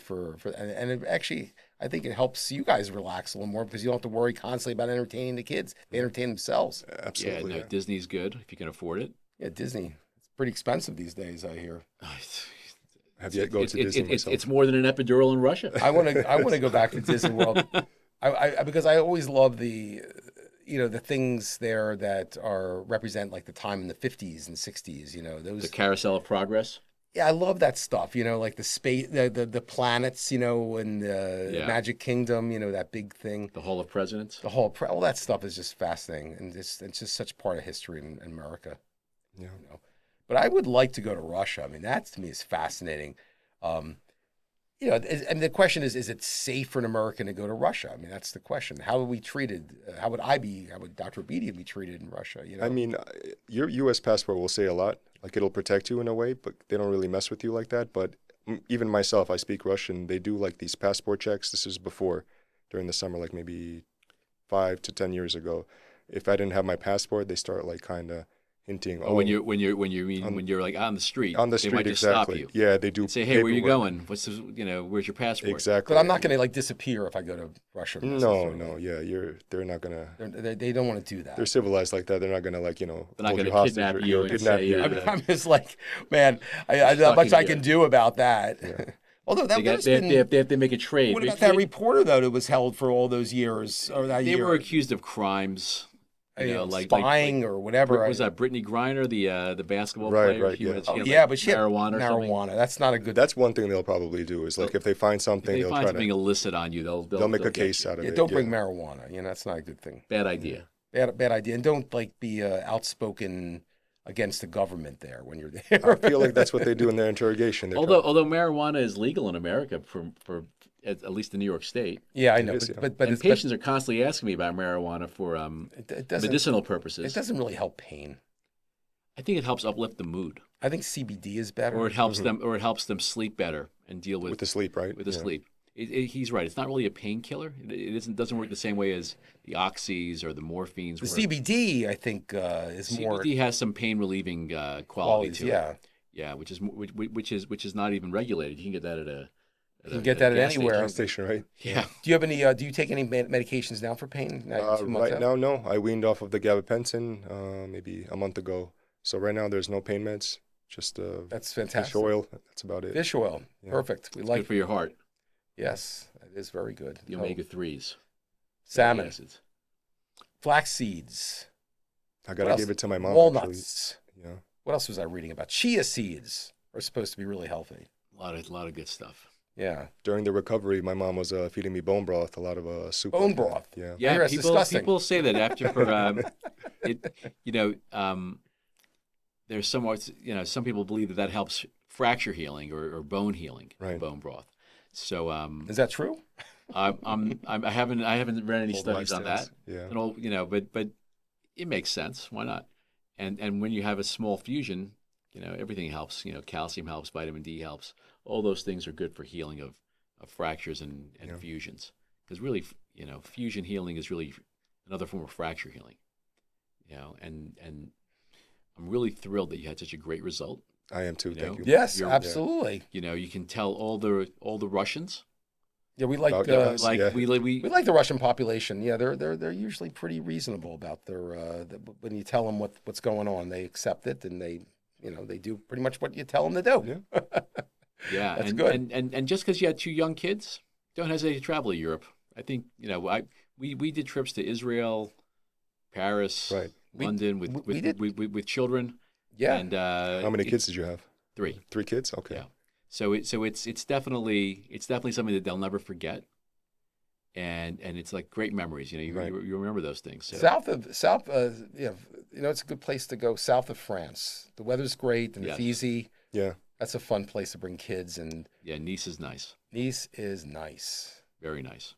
and it actually I think it helps you guys relax a little more because you don't have to worry constantly about entertaining the kids. They entertain themselves. Absolutely. Yeah, no, Disney's good if you can afford it. Yeah, Disney. It's pretty expensive these days, I hear. Have yet go to Disney myself. It's more than an epidural in Russia. I want to go back to Disney World. Because I always love the things there that represent like the time in the 50s and 60s, The Carousel of Progress. Yeah, I love that stuff, like the space, the planets, and the Magic Kingdom, that big thing. The Hall of Presidents. All that stuff is just fascinating, and it's just such part of history in America. Yeah. But I would like to go to Russia. I mean, that to me is fascinating. And the question is it safe for an American to go to Russia? I mean, that's the question. How are we treated? How would Dr. Beatty be treated in Russia? I mean, your U.S. passport will say a lot. Like, it'll protect you in a way, but they don't really mess with you like that. But even myself, I speak Russian. They do like these passport checks. This is before, during the summer, like maybe 5 to 10 years ago. If I didn't have my passport, they start like kind of hinting. When you're like on the street, on the they street, might just exactly. stop you. Yeah, they do. And say, hey, where are you paperwork. going? Where's your passport? Exactly. But I'm not going to like disappear if I go to Russia. No, yeah, they're not gonna. They don't want to do that. They're civilized like that. They're not gonna like They're not hold going you to hostage kidnap or, you and kidnap say, you. I'm just like, man, not much I can here. do about that. Although They have to make a trade. What about that reporter though that was held for all those years or that They year? were accused of crimes. Like spying or whatever. Was that Brittany Griner, the basketball Right, player? right, She yeah. had, But she had marijuana or something. marijuana. That's not a good. That's one thing they'll probably do is like if they find If something, they they'll find try something to illicit on you, they'll make a get case you. out of it. don't bring marijuana. That's not a good thing. Bad idea. Bad idea. And don't like be outspoken against the government there when you're there. I feel like that's what they do in their interrogation. They're Although marijuana is legal in America for at least in New York State. Yeah, I know. is, But And patients are constantly asking me about marijuana for it doesn't medicinal purposes. It doesn't really help pain. I think it helps uplift the mood, I think CBD is better. or it helps them sleep better and deal with the sleep, right? with the Yeah. sleep. He's right. It's not really a painkiller. It doesn't work the same way as the oxys or the morphines. The where CBD, I think, is more CBD has some pain relieving quality qualities. to Yeah, it. Yeah, which is not even regulated. You can get that at a. you can get that at gas anywhere. station. Gas station, right? Yeah. Do you have any? Do you take any medications now for pain? Now, 2 months Right out? now, no. I weaned off of the gabapentin maybe a month ago. So right now, there's no pain meds. Just That's fish fantastic. oil. That's about it. Fish oil, Yeah. perfect. We Good like. for your heart. Yes, it is very good. The Oh, omega-3s. salmon, Acids. flax seeds, I What gotta else? give it to my mom. walnuts. Actually. Yeah. What else was I reading about? Chia seeds are supposed to be really healthy. A lot of good stuff. Yeah, During the recovery, my mom was feeding me bone broth, a lot of soup. Bone like that. broth? Yeah. I Yeah, hear that's disgusting. people say that after there's some people believe that helps fracture healing or bone healing, Right. bone broth. So is that true? I haven't read any Old studies on that. wives' tales. Yeah. And all, but it makes sense. Why not? And when you have a small fusion, everything helps. Calcium helps, vitamin D helps. All those things are good for healing of fractures and Yeah. fusions. Because really, fusion healing is really another form of fracture healing. And I'm really thrilled that you had such a great result. I am too. Thank you. Yes, You're- absolutely. You can tell all the Russians. Yeah, we like About us. Like Yeah. we we like the Russian population. Yeah, they're usually pretty reasonable about their when you tell them what's going on, they accept it and they do pretty much what you tell them to do. Yeah. Yeah, That's and, good. And just because you had two young kids, don't hesitate to travel to Europe. I think we did trips to Israel, Paris, Right. London we did. with children. Yeah. And How many kids did you have? 3. 3 kids. Okay. Yeah. So it's definitely something that they'll never forget. And it's like great memories. You Right. remember those things. So. South, it's a good place to go. South of France, the weather's great and it's Yes. easy. Yeah. That's a fun place to bring kids, and Yeah, Nice is nice. Nice is nice. Very nice.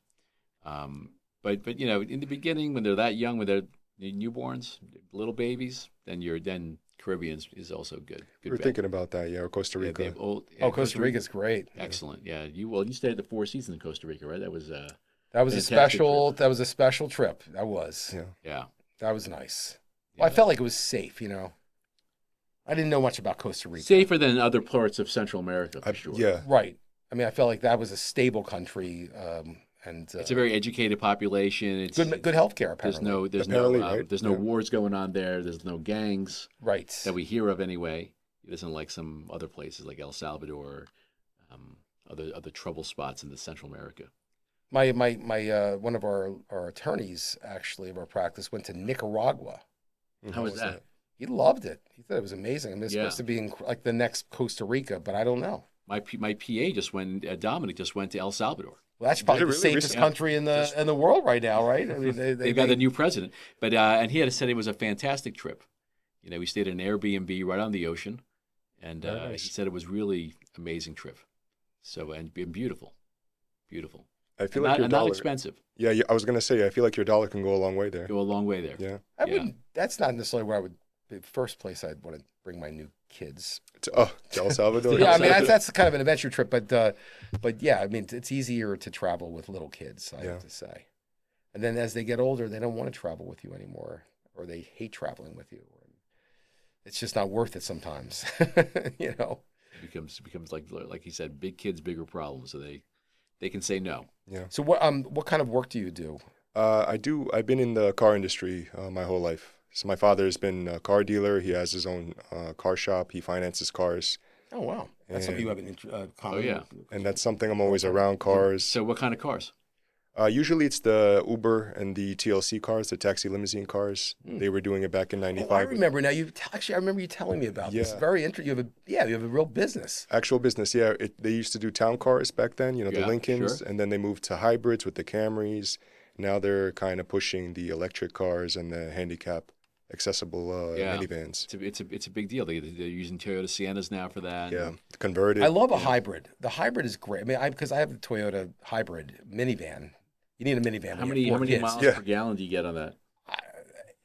But in the beginning, when they're that young, when they're newborns, little babies, then Caribbean is also good. We Good were bet. thinking about that, yeah, or Costa Yeah, they Rica. have old. Oh, Yeah, Costa Rica's great. excellent. Yeah, you stayed at the Four Seasons in Costa Rica, right? That was That was a fantastic special. trip. That was a special trip. That was. Yeah. Yeah. That was nice. Yeah, Well, I felt like it was safe. I didn't know much about Costa Rica. safer than other parts of Central America for sure. Yeah, Right. I mean, I felt like that was a stable country, and It's a very educated population. It's good healthcare. There's Apparently, Apparently, right? there's no Yeah. wars going on there. There's no gangs right. that we hear of anyway. It isn't like some other places like El Salvador, other trouble spots in the Central America. My one of our attorneys actually of our practice went to Nicaragua. How was that? He loved it. He thought it was amazing. I mean, it's Yeah. supposed to be like the next Costa Rica, but I don't know. My PA just went. Dominic just went to El Salvador. Well, that's probably Did it the really? safest Recently? country in the world right now, right? I mean, They've got a new president, but and he had said it was a fantastic trip. We stayed in an Airbnb right on the ocean, and Very nice. he said it was really amazing trip. So and beautiful, beautiful. I feel And like your and not dollar. expensive. Yeah, I was gonna say, I feel like your dollar can go a long way there. Go a long way there. Yeah. I Yeah. wouldn't. That's not necessarily where I would. The first place I'd want to bring my new kids. To El Salvador. Yeah, I mean that's kind of an adventure trip, but yeah, I mean it's easier to travel with little kids. I Yeah. have to say, and then as they get older, they don't want to travel with you anymore, or they hate traveling with you. It's just not worth it sometimes, you know. It becomes like he said, big kids, bigger problems. So they can say no. Yeah. So what kind of work do you do? I've been in the car industry my whole life. So my father has been a car dealer. He has his own car shop. He finances cars. Oh wow, that's something you have an common. Oh, yeah. And that's something I'm always around cars. So what kind of cars? Usually it's the Uber and the TLC cars, the taxi limousine cars. They were doing it back in Oh, I '95. remember now. I remember you telling me about this. Yeah. Very interesting. You have a real business. Actual business, yeah. They used to do town cars back then, the Yeah, Lincolns, sure. and then they moved to hybrids with the Camrys. Now they're kind of pushing the electric cars and the handicap accessible minivans. It's a big deal. They're using Toyota Siennas now for that. Yeah, converted. I love a hybrid. The hybrid is great. I mean, because I have the Toyota hybrid minivan. You need a minivan. How when you have many four kids. miles Yeah. per gallon do you get on that?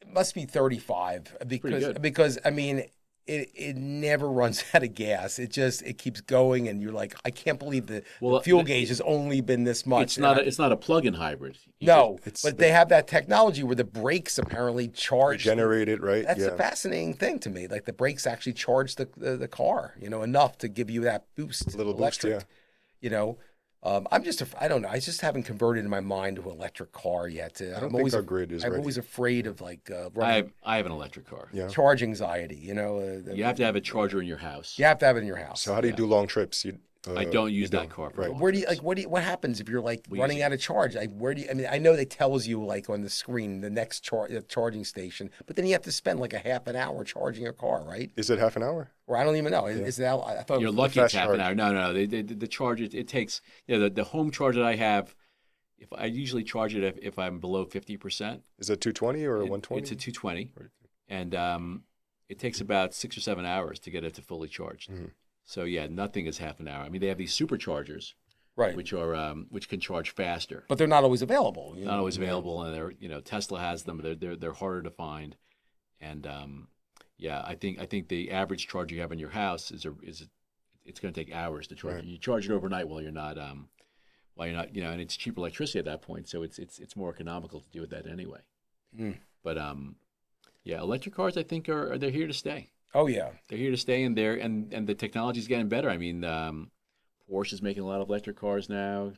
It must be 35 good. because I mean it never runs out of gas. It keeps going, and you're like, I can't believe the fuel gauge has only been this much. It's not a plug-in hybrid. No, It's but they have that technology where the brakes apparently charge. generated, right? That's yeah. a fascinating thing to me. Like the brakes actually charge the car, enough to give you that boost. Little boost, electric, yeah. You know, I don't know. I just haven't converted in my mind to an electric car yet. I don't think our grid is I'm ready. always afraid of I running have an electric car. Yeah. charge anxiety. You have to have a charger in your house. You have to have it in your house. So how do you do long trips? I don't use that car for right. long Where do you trips. what happens if you're like We running use it. out of charge? Like where do you? I mean, I know they tells you like on the screen the next charging station, but then you have to spend like a half an hour charging your car, right? Is it half an hour? Or I don't even know. Is that? I thought it You're was lucky it's fast half an charge. hour. No. The charge it takes. The home charge that I have. If I usually charge it if I'm below 50%. Is it 220 or 120? It's a 220, and it takes about 6 or 7 hours to get it to fully charged. Mhm. So yeah, nothing is half an hour. I mean, they have these superchargers, right, which can charge faster. but they're not always available. Not always available, and Tesla has them. They're harder to find, and yeah, I think the average charge you have in your house is it's going to take hours to charge. Right. You charge it overnight while you're not and it's cheaper electricity at that point, so it's more economical to do that anyway. Mm. But yeah, electric cars I think they're here to stay. Oh yeah, They're here to stay, and the technology's getting better. I mean, Porsche is making a lot of electric cars now.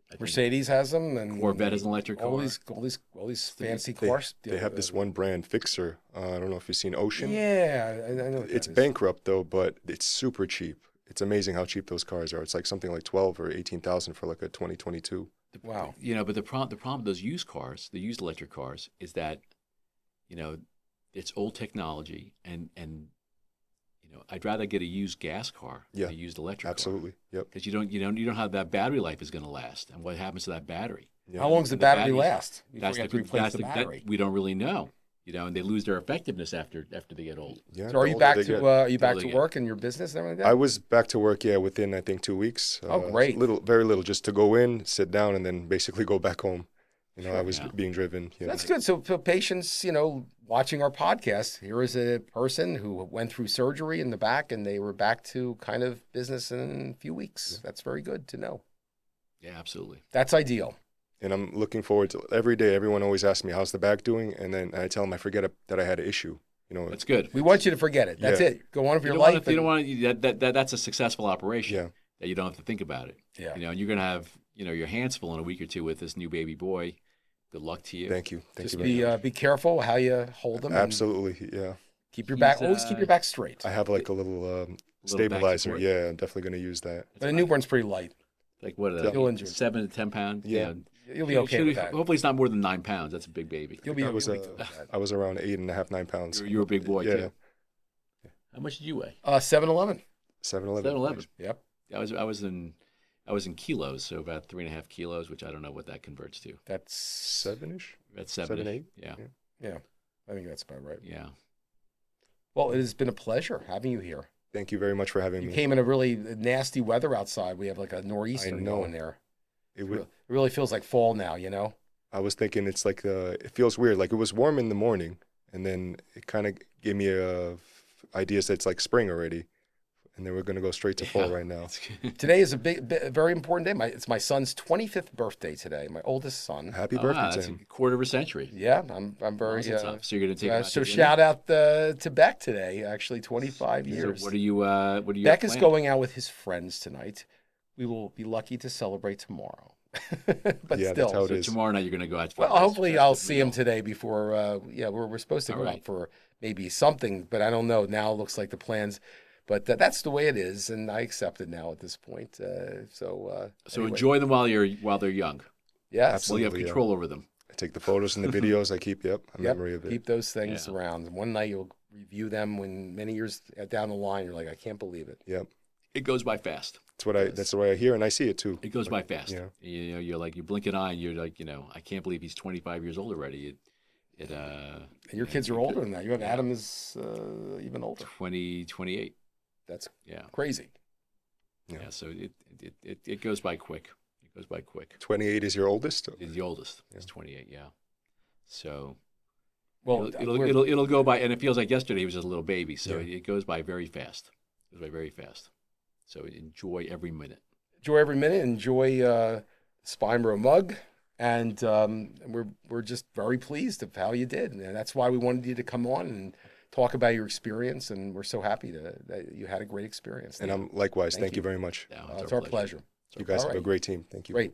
I think Mercedes has them, and Corvette is an electric all car. these fancy They, cars. they have this one brand, Fixer. I don't know if you've seen Ocean. Yeah, I know. what It's that is. bankrupt though, but it's super cheap. It's amazing how cheap those cars are. It's like something like 12 or 18,000 for like a 2022. Wow. But the problem with those used cars, the used electric cars, is that it's old technology, and I'd rather get a used gas car Yeah, than a used electric Absolutely. Yep. because you don't know how that battery life is going to last, and what happens to that battery. Yeah. How long does the And battery batteries- last before That's you have to the, replace that's the the, that- battery? we don't really know. and they lose their effectiveness after they get old. Yeah. So the are you older back they to get. Older they get. work in your business and everything like I that? was back to work, yeah, within I think 2 weeks. Oh, great. Very little, just to go in, sit down, and then basically go back home. I Sure. was Yeah. being driven. That's good. So for patients, watching our podcast, here is a person who went through surgery in the back and they were back to kind of business in a few weeks. That's very good to know. Yeah, absolutely. That's ideal. And I'm looking forward to every day. Everyone always asks me, "How's the back doing?" And then I tell them I forget that I had an issue. That's good. We want you to forget it. That's Yeah. it. Go on with You your don't want life. to, you don't want to, that's a successful operation. Yeah. That you don't have to think about it. Yeah. And you're gonna have your hands full in a week or two with this new baby boy. Good luck to you. Thank you. Thank Just you very much. be careful how you hold them. And Absolutely. Yeah. keep your back. He's, Always keep your back straight. I have like a little back stabilizer. support. Yeah, I'm definitely going to use that. But a newborn's pretty light. Like what? You'll enjoy it. 7 to 10 pounds. Yeah. You'll be okay with that. Hopefully, it's not more than 9 pounds. That's a big baby. You'll be I was you'll be good with that. I was around 8.5, 9 pounds. You're a big boy Yeah. too. How much did you weigh? 7-Eleven. 7-Eleven. 7-Eleven. Yep. I was in kilos, so about 3.5 kilos, which I don't know what that converts to. That's 7-ish. That's 7, 8. Yeah. yeah. I think that's about right. Yeah. Well, it has been a pleasure having you here. Thank you very much for having You me. came in a really nasty weather outside. We have like a nor'easter I know. going there. It It would, really feels like fall now, I was thinking it's like it feels weird. Like it was warm in the morning, and then it kind of gave me ideas that it's like spring already, and then we're gonna go straight to fall right now. Today is a very important day. It's my son's 25th birthday today. My oldest son. Happy Ah, birthday to that's a him. quarter of a century. Yeah, I'm very. Awesome stuff. So you're going to take him out So to dinner? shout out to Beck today. Actually, 25 So years. what are you? Beck is planning? going out with his friends tonight. We will be lucky to celebrate tomorrow. But Yeah, still, that's how it So is. tomorrow night you're going to go out. For well, a hopefully festive I'll see him meal. today before. We're supposed to All go right. out for maybe something, but I don't know. Now it looks like the plans. But that's the way it is, and I accept it now at this point. So anyway. Enjoy them while they're young. Yes, While you have Absolutely, yeah. control over them. I take the photos and the videos. I keep a memory of it. Keep those things Yeah. around. One night you'll review them when many years down the line, you're like, I can't believe it. Yep. It goes by fast. That's the way I hear and I see it too. It goes by fast. Yeah. You're like you blink an eye, and you're like, I can't believe he's 25 years old already. And your kids are older than that. You have Adam is even older. 28. That's Yeah. crazy. Yeah. So it goes by quick. It goes by quick. 28 is your oldest? He's the oldest. He's 28. Yeah. So Well, it'll go by, and it feels like yesterday he was just a little baby. So Yeah. it goes by very fast. It goes by very fast. So enjoy every minute. enjoy every minute. Enjoy Spine Row mug, and we're just very pleased of how you did, and that's why we wanted you to come on and talk about your experience. And we're so happy that you had a great experience. And I'm likewise. Thank Thank you you. very much. Yeah, It's our pleasure. You guys All have a right. great team. Thank you. Great.